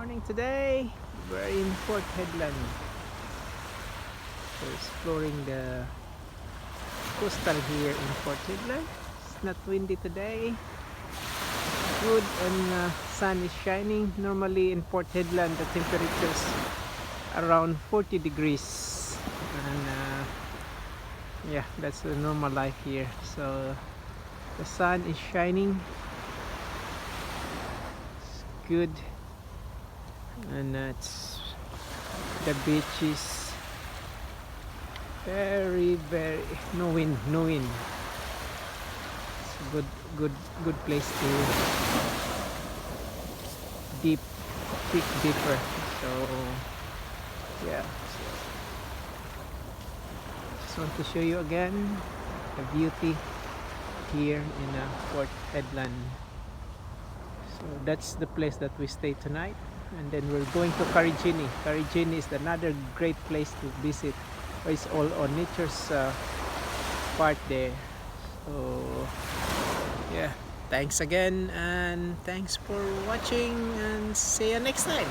morning today. We're in Fort Hedland. We're exploring the coastal here in Fort Hedland. It's not windy today. Good, and sun is shining. Normally in Fort Hedland the temperature's around 40 degrees. And yeah, that's the normal life here. So the sun is shining. It's good. And it's the beach is very no wind. It's a good place to dig deeper. So yeah, just want to show you again the beauty here in Fort Hedland. So that's the place that we stay tonight. And then we're going to Karigini. Karigini is another great place to visit. It's all on nature's part there. So yeah, thanks again, and thanks for watching, and see you next time.